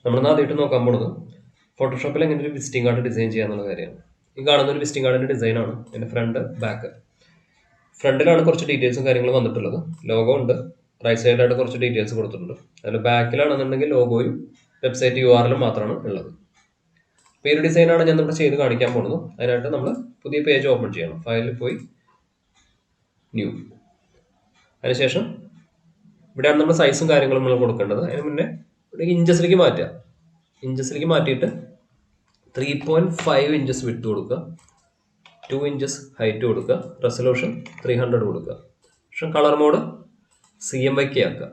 നമ്മൾ ആദ്യമായിട്ട് നോക്കാൻ പോകുന്നത് ഫോട്ടോഷോപ്പിൽ എങ്ങനെ ഒരു വിസിറ്റിംഗ് കാർഡ് ഡിസൈൻ ചെയ്യാന്നുള്ള കാര്യമാണ്. ഈ കാണുന്ന ഒരു വിസിറ്റിംഗ് കാർഡിന്റെ ഡിസൈനാണ്. എൻ്റെ ഫ്രണ്ട് ബാക്ക്. ഫ്രണ്ടിലാണ് കുറച്ച് ഡീറ്റെയിൽസും കാര്യങ്ങളും വന്നിട്ടുള്ളത്. ലോഗോ ഉണ്ട്, റൈറ്റ് സൈഡിലായിട്ട് കുറച്ച് ഡീറ്റെയിൽസ് കൊടുത്തിട്ടുണ്ട്. അതിൽ ബാക്കിലാണെന്നുണ്ടെങ്കിൽ ലോഗോയും വെബ്സൈറ്റ് URL മാത്രമാണ് ഉള്ളത്. അപ്പോൾ ഈ ഒരു ഡിസൈനാണ് ഞാൻ ഇവിടെ ചെയ്ത് കാണിക്കാൻ പോകുന്നത്. അതിനായിട്ട് നമ്മൾ പുതിയ പേജ് ഓപ്പൺ ചെയ്യണം. ഫയലിൽ പോയി ന്യൂ. അതിനുശേഷം ഇവിടെയാണ് നമ്മൾ സൈസും കാര്യങ്ങളും നമ്മൾ കൊടുക്കേണ്ടത്. അതിന് മുന്നേ ഇവിടെ ഇഞ്ചസിലേക്ക് മാറ്റുക. ഇഞ്ചസിലേക്ക് മാറ്റിയിട്ട് 3.5 ഇഞ്ചസ് വിട്ട് കൊടുക്കുക, 2 ഇഞ്ചസ് ഹൈറ്റ് കൊടുക്കുക, റെസൊല്യൂഷൻ 300 കൊടുക്കുക. പക്ഷെ കളർ മോഡ് CMYK ആക്കുക.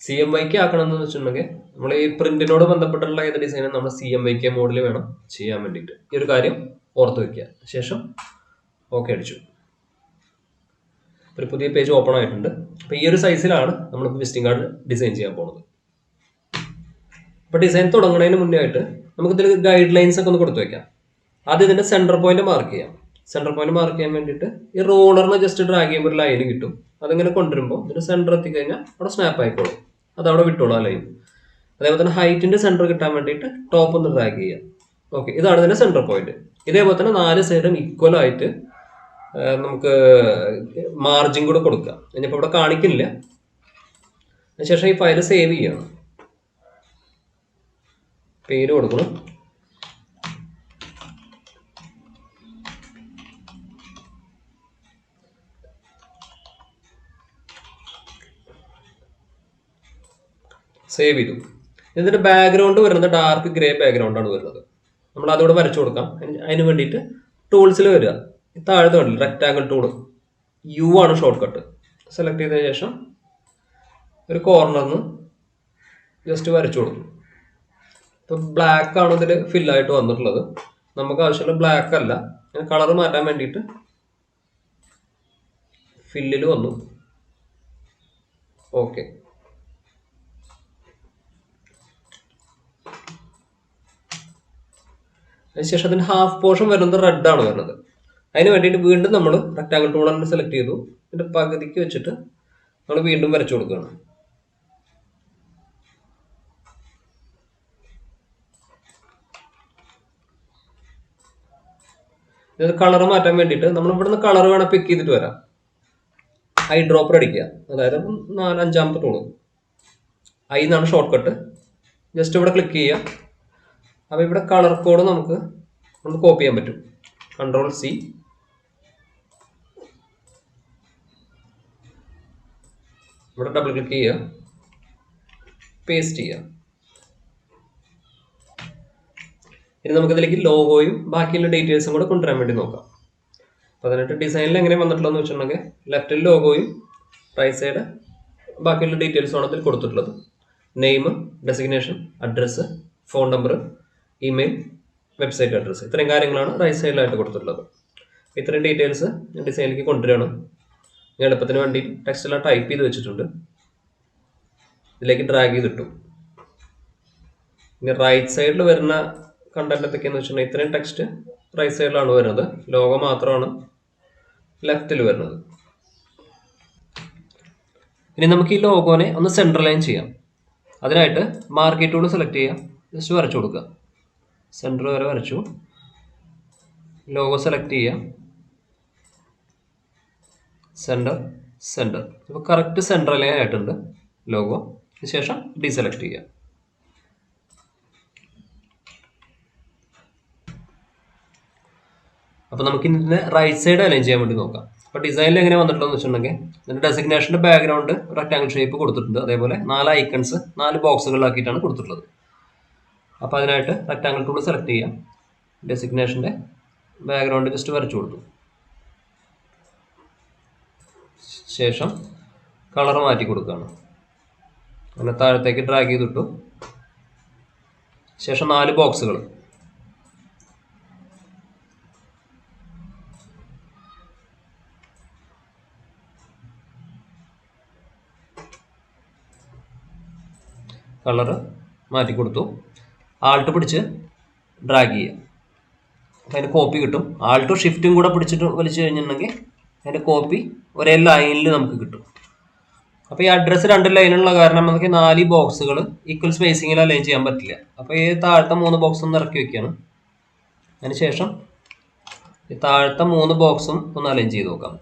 CMYK ആക്കണമെന്ന് വെച്ചിട്ടുണ്ടെങ്കിൽ നമ്മൾ ഈ പ്രിന്റിനോട് ബന്ധപ്പെട്ടുള്ള ഏത് ഡിസൈനും നമ്മൾ CMYK മോഡിൽ വേണം ചെയ്യാൻ വേണ്ടിയിട്ട്. ഈ ഒരു കാര്യം ഓർത്ത് വയ്ക്കുക. ശേഷം ഓക്കെ അടിച്ചു. ഒരു പുതിയ പേജ് ഓപ്പൺ ആയിട്ടുണ്ട്. അപ്പോൾ ഈ ഒരു സൈസിലാണ് നമ്മൾ വിസിറ്റിംഗ് കാർഡ് ഡിസൈൻ ചെയ്യാൻ പോകുന്നത്. അപ്പോൾ ഡിസൈൻ തുടങ്ങുന്നതിന് മുന്നേ ആയിട്ട് നമുക്ക് ഇതിൽ ഗൈഡ് ലൈൻസ് ഒക്കെ ഒന്ന് കൊടുത്തു വെക്കാം. ആദ്യം ഇതിന്റെ സെന്റർ പോയിന്റ് മാർക്ക് ചെയ്യാം. സെന്റർ പോയിന്റ് മാർക്ക് ചെയ്യാൻ വേണ്ടിയിട്ട് ഈ റോളറിനെ ജസ്റ്റ് ഡ്രാഗ് ചെയ്യുമ്പോൾ ഒരു ലൈൻ കിട്ടും. അതിങ്ങനെ കൊണ്ടുവരുമ്പോൾ ഇതിന്റെ സെന്റർ എത്തിക്കഴിഞ്ഞാൽ അവിടെ സ്നാപ്പ് ആയിക്കോളും. അത് അവിടെ വിട്ടോളൂ ആ ലൈൻ. അതേപോലെ തന്നെ ഹൈറ്റിന്റെ സെന്റർ കിട്ടാൻ വേണ്ടിയിട്ട് ടോപ്പ് ഒന്ന് ഡ്രാഗ് ചെയ്യാം. ഓക്കെ, ഇതാണ് ഇതിന്റെ സെന്റർ പോയിന്റ്. ഇതേപോലെ തന്നെ 4 സൈഡും ഈക്വൽ ആയിട്ട് നമുക്ക് മാർജിൻ കൂടെ കൊടുക്കാം. ഇനിയിപ്പോൾ ഇവിടെ കാണിക്കില്ല. അതിനുശേഷം ഈ ഫയൽ സേവ് ചെയ്യണം. പേര് കൊടുക്കണം. സേവ് ചെയ്തു. ഇതിന്റെ ബാക്ക്ഗ്രൗണ്ട് വരുന്നത് ഡാർക്ക് ഗ്രേ ബാക്ക്ഗ്രൗണ്ട് ആണ് വരുന്നത്. നമ്മൾ അതോടെ വരച്ചു കൊടുക്കാം. അതിന് വേണ്ടിയിട്ട് ടൂൾസിൽ വരിക. താഴത്തെ കണ്ടില്ല റെക്ടാങ്കിൾ ടൂൾ, U ആണ് ഷോർട്ട് കട്ട്. സെലക്ട് ചെയ്തതിനു ശേഷം ഒരു കോർണറിന്ന് ജസ്റ്റ് വരച്ചു കൊടുക്കും. ഇപ്പം ബ്ലാക്ക് ആണ് ഇതിൽ ഫില്ലായിട്ട് വന്നിട്ടുള്ളത്. നമുക്ക് ആവശ്യമുള്ള ബ്ലാക്ക് അല്ല, കളർ മാറ്റാൻ വേണ്ടിയിട്ട് ഫില്ലിൽ വന്നു. ഓക്കെ, അതിനുശേഷം അതിന് ഹാഫ് പോർഷൻ വരുന്നത് റെഡ് ആണ് വരുന്നത്. അതിന് വേണ്ടിയിട്ട് വീണ്ടും നമ്മൾ റെക്ടാങ്കിൾ ടൂൾ തന്നെ സെലക്ട് ചെയ്തു. ഇതിന്റെ പകുതിക്ക് വെച്ചിട്ട് നമ്മൾ വീണ്ടും വരച്ചു കൊടുക്കുകയാണ്. ഇത് കളർ മാറ്റാൻ വേണ്ടിയിട്ട് നമ്മൾ ഇവിടുന്ന് കളർ വേണം പിക്ക് ചെയ്തിട്ട് വരാം. ഐ ഡ്രോപ്പർ അടിക്കുക. അതായത് 4-5ാമത്തെ ടൂള് ഐ എന്നാണ് ഷോർട്ട് കട്ട്. ജസ്റ്റ് ഇവിടെ ക്ലിക്ക് ചെയ്യുക. അപ്പോൾ ഇവിടെ കളർ കോഡ് നമുക്ക് കോപ്പി ചെയ്യാൻ പറ്റും. Ctrl+C. ഇവിടെ ഡബിൾ ക്ലിക്ക് ചെയ്യുക, പേസ്റ്റ് ചെയ്യുക. ഇനി നമുക്കിതിലേക്ക് ലോഗോയും ബാക്കിയുള്ള ഡീറ്റെയിൽസും കൂടെ കൊണ്ടുവരാൻ വേണ്ടി നോക്കാം. അപ്പോൾ അതിനായിട്ട് ഡിസൈനിൽ എങ്ങനെ വന്നിട്ടുള്ളതെന്ന് വെച്ചിട്ടുണ്ടെങ്കിൽ ലെഫ്റ്റിൽ ലോഗോയും റൈറ്റ് സൈഡ് ബാക്കിയുള്ള ഡീറ്റെയിൽസുമാണ് അതിൽ കൊടുത്തിട്ടുള്ളത്. Name, designation, address, phone number, email, website address, ഇത്രയും കാര്യങ്ങളാണ് റൈറ്റ് സൈഡിലായിട്ട് കൊടുത്തിട്ടുള്ളത്. ഇത്രയും ഡീറ്റെയിൽസ് ഞാൻ ഡിസൈനിലേക്ക് കൊണ്ടുവരികയാണ്. ഞാൻ എളുപ്പത്തിന് വേണ്ടി ടെക്സ്റ്റെല്ലാം ടൈപ്പ് ചെയ്ത് വെച്ചിട്ടുണ്ട്. ഇതിലേക്ക് ഡ്രാഗ് ചെയ്തിട്ടു. ഇനി റൈറ്റ് സൈഡിൽ വരുന്ന കണ്ടന്റ് എന്തൊക്കെയാണെന്ന് വെച്ചിട്ടുണ്ടെങ്കിൽ ഇത്രയും ടെക്സ്റ്റ് റൈറ്റ് സൈഡിലാണ് വരുന്നത്. ലോഗോ മാത്രമാണ് ലെഫ്റ്റിൽ വരുന്നത്. ഇനി നമുക്ക് ഈ ലോഗോനെ ഒന്ന് സെൻട്രലൈൻ ചെയ്യാം. അതിനായിട്ട് മാർക്കർ ടൂൾ സെലക്ട് ചെയ്യുക, ജസ്റ്റ് വരച്ചു കൊടുക്കുക. സെൻറ്റർ വരെ വരച്ചു. ലോഗോ സെലക്ട് ചെയ്യുക, സെൻറ്റർ. ഇപ്പോൾ കറക്റ്റ് സെൻട്രലൈൻ ആയിട്ടുണ്ട് ലോഗോ. ശേഷം ഡീസെലക്ട് ചെയ്യുക. അപ്പോൾ നമുക്ക് ഇതിൻ്റെ റൈറ്റ് സൈഡ് അലൈൻ ചെയ്യാൻ വേണ്ടി നോക്കാം. അപ്പോൾ ഡിസൈനിൽ എങ്ങനെ വന്നിട്ടുള്ളതെന്ന് വെച്ചിട്ടുണ്ടെങ്കിൽ ഇതിൻ്റെ ഡെസിഗ്നേഷൻ്റെ ബാക്ക്ഗ്രൗണ്ട് റെക്ടാങ്കിൾ ഷേപ്പ് കൊടുത്തിട്ടുണ്ട്. അതേപോലെ 4 ഐക്കൺസ് 4 ബോക്സുകളിലാക്കിയിട്ടാണ് കൊടുത്തിട്ടുള്ളത്. അപ്പോൾ അതിനായിട്ട് റെക്ടാങ്കിൾ ടൂൾ സെലക്ട് ചെയ്യാം. ഡെസിഗ്നേഷൻ്റെ ബാക്ക്ഗ്രൗണ്ട് ജസ്റ്റ് വരച്ചു കൊടുത്തു. ശേഷം കളർ മാറ്റി കൊടുക്കുകയാണ്. അങ്ങനെ താഴത്തേക്ക് ഡ്രാഗ് ചെയ്തിട്ടു. ശേഷം 4 ബോക്സുകൾ. കളർ മാറ്റി കൊടുത്തു. ആൾട്ട് പിടിച്ച് ഡ്രാഗ് ചെയ്യുക. അപ്പോൾ അതിന് കോപ്പി കിട്ടും. ആൾട്ടും ഷിഫ്റ്റും കൂടെ പിടിച്ചിട്ട് വലിച്ചു കഴിഞ്ഞിട്ടുണ്ടെങ്കിൽ അതിൻ്റെ കോപ്പി ഒരേ ലൈനിൽ നമുക്ക് കിട്ടും. അപ്പോൾ ഈ അഡ്രസ്സ് 2 ലൈനുള്ള കാരണം നമുക്ക് 4 ബോക്സുകൾ ഈക്വൽ സ്പേസിങ്ങിൽ അലൈൻ ചെയ്യാൻ പറ്റില്ല. അപ്പോൾ ഈ താഴത്തെ 3 ബോക്സ് ഒന്ന് ഇറക്കി വെക്കുകയാണ്. അതിനുശേഷം ഈ താഴത്തെ 3 ബോക്സും ഒന്ന് അലൈൻ ചെയ്ത് നോക്കാം.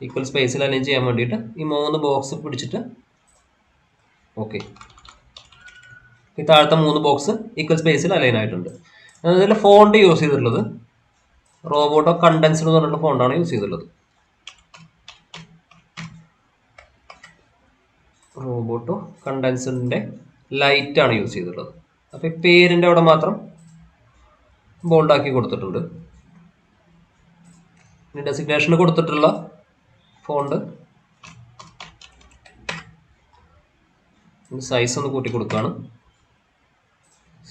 ഈക്വൽ സ്പേസിൽ അലൈൻ ചെയ്യാൻ വേണ്ടിയിട്ട് ഈ 3 ബോക്സ് പിടിച്ചിട്ട് ഓക്കെ. ഈ താഴത്തെ 3 ബോക്സ് ഈക്വൽ സ്പേസിൽ അലൈൻ ആയിട്ടുണ്ട്. അതിൽ ഫോണ്ട് യൂസ് ചെയ്തിട്ടുള്ളത് റോബോട്ടോ കണ്ടൻസ്ഡ് എന്ന് പറഞ്ഞിട്ടുള്ള ഫോണ്ടാണ് യൂസ് ചെയ്തിട്ടുള്ളത്. റോബോട്ടോ കണ്ടൻസ്ഡിൻ്റെ ലൈറ്റ് ആണ് യൂസ് ചെയ്തിട്ടുള്ളത്. അപ്പോൾ ഈ പേരിൻ്റെ അവിടെ മാത്രം ബോൾഡാക്കി കൊടുത്തിട്ടുണ്ട്. ഇനി ഡെസിഗ്നേഷന് കൊടുത്തിട്ടുള്ള ഫോണ്ട് സൈസ് ഒന്ന് കൂട്ടി കൊടുക്കുകയാണ്.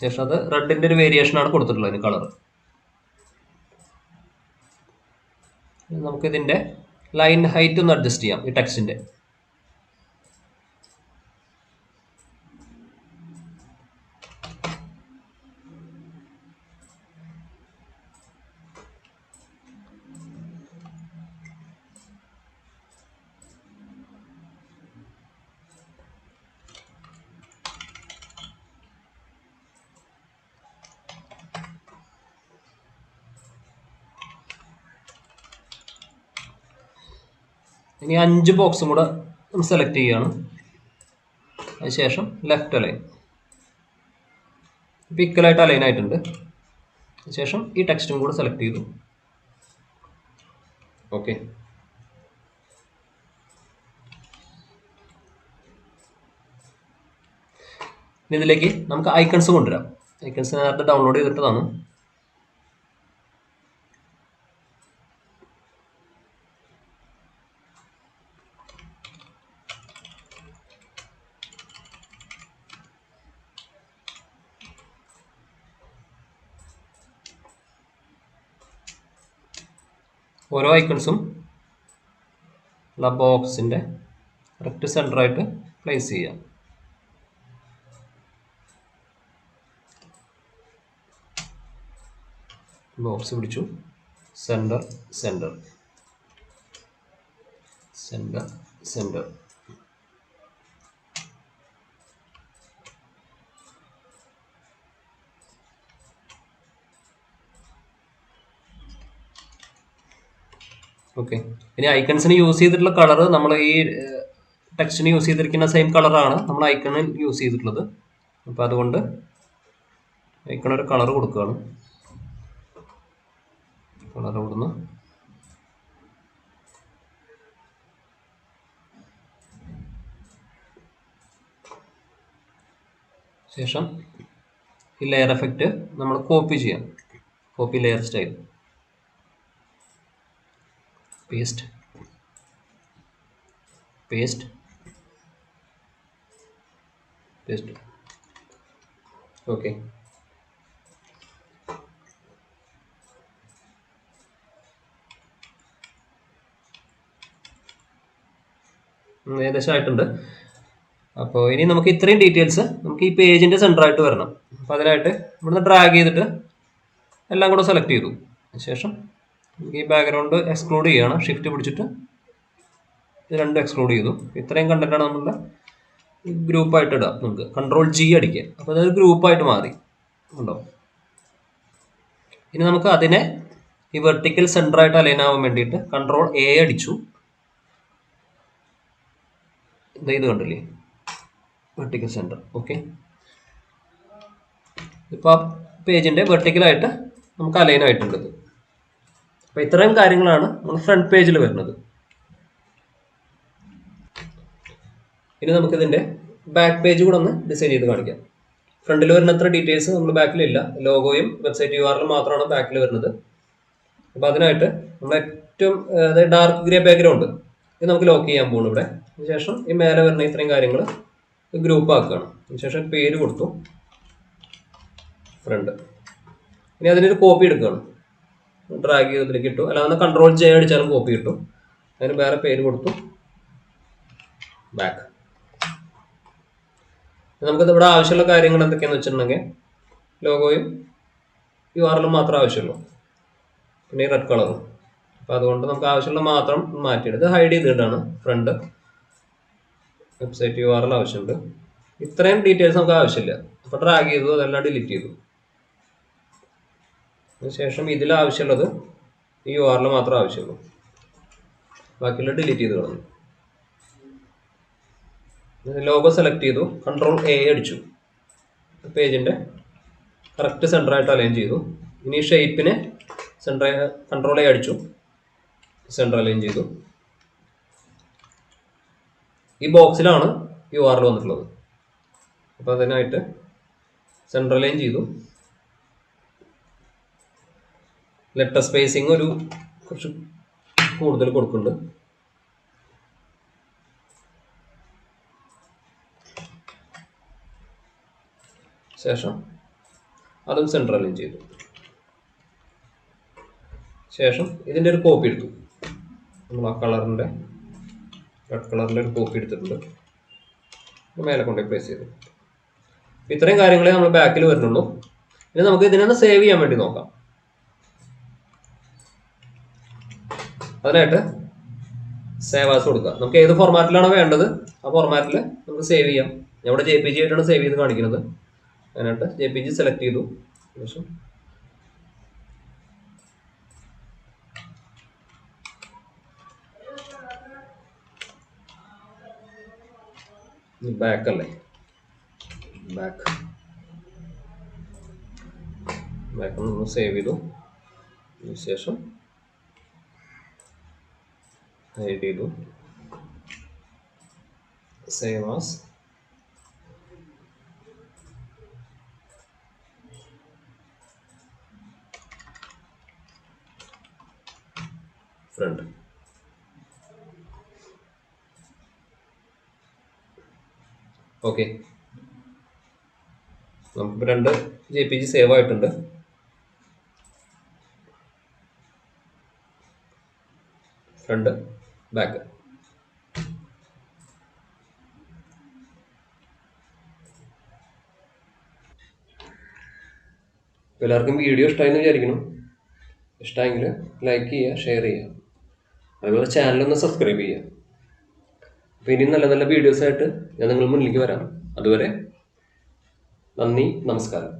ശേഷം അത് റെഡിൻ്റെ ഒരു വേരിയേഷനാണ് കൊടുത്തിട്ടുള്ളത്, അതിന് കളർ. നമുക്കിതിൻ്റെ ലൈൻ ഹൈറ്റ് ഒന്ന് അഡ്ജസ്റ്റ് ചെയ്യാം ഈ ടെക്സ്റ്റിൻ്റെ. ഇനി 5 ബോക്സും കൂടെ സെലക്ട് ചെയ്യുകയാണ്. അതിനുശേഷം ലെഫ്റ്റ് അലൈൻ ഇപ്പോൾ ഈക്വലായിട്ട് അലൈൻ ആയിട്ടുണ്ട്. അതിനുശേഷം ഈ ടെക്സ്റ്റും കൂടെ സെലക്ട് ചെയ്തു. ഓക്കെ. ഇനി ഇതിലേക്ക് നമുക്ക് ഐക്കൺസ് കൊണ്ടുവരാം. ഐക്കൺസ് നേരത്തെ ഡൗൺലോഡ് ചെയ്തിട്ടതാണ്. ഓരോ ഐക്കൺസും ഉള്ള ബോക്സിൻ്റെ കറക്റ്റ് സെൻറ്ററായിട്ട് പ്ലേസ് ചെയ്യാം. ബോക്സ് പിടിച്ചു, centre centre centre centre. Okay. ഇനി ഐക്കൺസിന് യൂസ് ചെയ്തിട്ടുള്ള കളർ നമ്മൾ ഈ ടെക്സ്റ്റിന് യൂസ് ചെയ്തിരിക്കുന്ന സെയിം കളറാണ് നമ്മൾ ഐക്കണിൽ യൂസ് ചെയ്തിട്ടുള്ളത്. അപ്പോൾ അതുകൊണ്ട് ഐക്കണൊരു കളർ കൊടുക്കുകയാണ്. കളർ കൊടുന്ന് ശേഷം ഈ ലെയർ എഫക്റ്റ് നമ്മൾ കോപ്പി ചെയ്യാം. Copy layer style, paste paste paste. Okay. ഏകദേശം ആയിട്ടുണ്ട്. അപ്പോൾ ഇനി നമുക്ക് ഇത്രയും ഡീറ്റെയിൽസ് നമുക്ക് ഈ പേജിൻ്റെ സെൻറ്ററായിട്ട് വരണം. അപ്പോൾ അതിനായിട്ട് ഇവിടുന്ന് ഡ്രാഗ് ചെയ്തിട്ട് എല്ലാം കൂടെ സെലക്ട് ചെയ്തു. ശേഷം ഈ ബാക്ക്ഗ്രൗണ്ട് എക്സ്ക്ലൂഡ് ചെയ്യുകയാണ്. ഷിഫ്റ്റ് പിടിച്ചിട്ട് ഇത് രണ്ടും എക്സ്ക്ലൂഡ് ചെയ്തു. ഇത്രയും കണ്ടന്റാണ് നമ്മളുടെ ഗ്രൂപ്പായിട്ട് ഇടുക. നമുക്ക് Ctrl+G അടിക്കുക. അപ്പോൾ അതൊരു ഗ്രൂപ്പായിട്ട് മാറി ഉണ്ടോ. ഇനി നമുക്ക് അതിനെ ഈ വെർട്ടിക്കൽ സെൻറ്ററായിട്ട് അലൈൻ ആവാൻ വേണ്ടിയിട്ട് Ctrl+A അടിച്ചു. ഇത് കണ്ടില്ലേ, വെർട്ടിക്കൽ സെൻറ്റർ. ഓക്കെ. ഇപ്പോൾ ആ പേജിൻ്റെ വെർട്ടിക്കലായിട്ട് നമുക്ക് അലൈൻ ആയിട്ടുണ്ട്. അപ്പോൾ ഇത്രയും കാര്യങ്ങളാണ് നമ്മൾ ഫ്രണ്ട് പേജിൽ വരുന്നത്. ഇനി നമുക്കിതിൻ്റെ ബാക്ക് പേജ് കൂടെ ഒന്ന് ഡിസൈൻ ചെയ്ത് കാണിക്കാം. ഫ്രണ്ടിൽ വരുന്ന അത്ര ഡീറ്റെയിൽസ് നമ്മൾ ബാക്കിലില്ല. ലോഗോയും വെബ്സൈറ്റ് URL മാത്രമാണ് ബാക്കിൽ വരുന്നത്. അപ്പോൾ അതിനായിട്ട് നമ്മൾ ഏറ്റവും അതായത് ഡാർക്ക് ഗ്രേ ബാക്ക്ഗ്രൗണ്ട് ഇത് നമുക്ക് ലോക്ക് ചെയ്യാൻ പോകുന്നു ഇവിടെ. അതിനുശേഷം ഈ മേലെ വരുന്ന ഇത്രയും കാര്യങ്ങൾ ഗ്രൂപ്പ് ആക്കുകയാണ്. അതിനുശേഷം പേര് കൊടുത്തു, ഫ്രണ്ട്. ഇനി അതിനൊരു കോപ്പി എടുക്കുകയാണ്. ഡ്രാഗ് ചെയ്തതിലേക്ക് ഇട്ടു. അല്ലാതെ Ctrl+J അടിച്ചാലും കോപ്പി കിട്ടും. അതിന് വേറെ പേര് കൊടുത്തു, ബാക്ക്. നമുക്കിത് ഇവിടെ ആവശ്യമുള്ള കാര്യങ്ങൾ എന്തൊക്കെയാണെന്ന് വെച്ചിട്ടുണ്ടെങ്കിൽ ലോഗോയും URL മാത്രമേ ആവശ്യമുള്ളൂ. പിന്നെ ഈ റെഡ് കളറും. അപ്പോൾ അതുകൊണ്ട് നമുക്ക് ആവശ്യമുള്ള മാത്രം മാറ്റിയെടുത്ത് ഹൈഡ് ചെയ്തിട്ടാണ് ഫ്രണ്ട് വെബ്സൈറ്റ് URL ആവശ്യമുണ്ട്. ഇത്രയും ഡീറ്റെയിൽസ് നമുക്ക് ആവശ്യമില്ല. അപ്പോൾ ഡ്രാഗ് ചെയ്തു, അതെല്ലാം ഡിലീറ്റ് ചെയ്തു. അതിനുശേഷം ഇതിൽ ആവശ്യമുള്ളത് ഈ URL മാത്രം ആവശ്യമുള്ളൂ, ബാക്കിയുള്ള ഡിലീറ്റ് ചെയ്ത് കളഞ്ഞു. ലോഗോ സെലക്ട് ചെയ്തു, Ctrl+A അടിച്ചു, പേജിൻ്റെ കറക്റ്റ് സെൻറ്ററായിട്ട് അലൈൻ ചെയ്തു. ഇനി ഷേപ്പിന് Ctrl+A അടിച്ചു, സെൻറ്റർ അലൈൻ ചെയ്തു. ഈ ബോക്സിലാണ് URL വന്നിട്ടുള്ളത്. അപ്പോൾ അതിനായിട്ട് സെൻറ്റർ അലൈൻ ചെയ്തു. ലെറ്റർ സ്പേസിങ് ഒരു കുറച്ച് കൂടുതൽ കൊടുക്കുന്നുണ്ട്. ശേഷം അതും സെൻറ്റർ അലൈൻ ചെയ്തു. ശേഷം ഇതിൻ്റെ ഒരു കോപ്പി എടുത്തു. നമ്മൾ ആ കളറിൻ്റെ റെഡ് കളറിൻ്റെ ഒരു കോപ്പി എടുത്തിട്ടുണ്ട്, മേലെ കൊണ്ടുപോയി പ്ലേസ് ചെയ്തു. ഇത്രയും കാര്യങ്ങളെ നമ്മൾ ബാക്കിൽ വരുന്നുള്ളൂ. ഇനി നമുക്ക് ഇതിനൊന്ന് സേവ് ചെയ്യാൻ വേണ്ടി നോക്കാം. അതിനായിട്ട് സേവ് ആസ് കൊടുക്കുക. നമുക്ക് ഏത് ഫോർമാറ്റിലാണോ വേണ്ടത് ആ ഫോർമാറ്റിൽ നമുക്ക് സേവ് ചെയ്യാം. ഞാൻ ഇവിടെ JPG ആയിട്ടാണ് സേവ് ചെയ്ത് കാണിക്കുന്നത്. അതിനായിട്ട് JPG സെലക്ട് ചെയ്തു. ശേഷം ബാക്ക് അല്ലേ, ബാക്ക് ഒന്ന് സേവ് ചെയ്തു. അതിനുശേഷം ഹൈഡ് ചെയ്തു, സേവ് ആസ്. ഫ്രണ്ട് ഓക്കെ, നമുക്ക് 2 JPG സേവ് ആയിട്ടുണ്ട്. Front back. എല്ലാവർക്കും വീഡിയോ ഇഷ്ടമായെന്ന് വിചാരിക്കുന്നു. ഇഷ്ടമെങ്കിൽ ലൈക്ക് ചെയ്യുക, ഷെയർ ചെയ്യുക, അതുപോലെ ചാനലൊന്ന് സബ്സ്ക്രൈബ് ചെയ്യുക. അപ്പോൾ ഇനി നല്ല നല്ല വീഡിയോസായിട്ട് ഞാൻ നിങ്ങൾ മുന്നിലേക്ക് വരാം. അതുവരെ നന്ദി, നമസ്കാരം.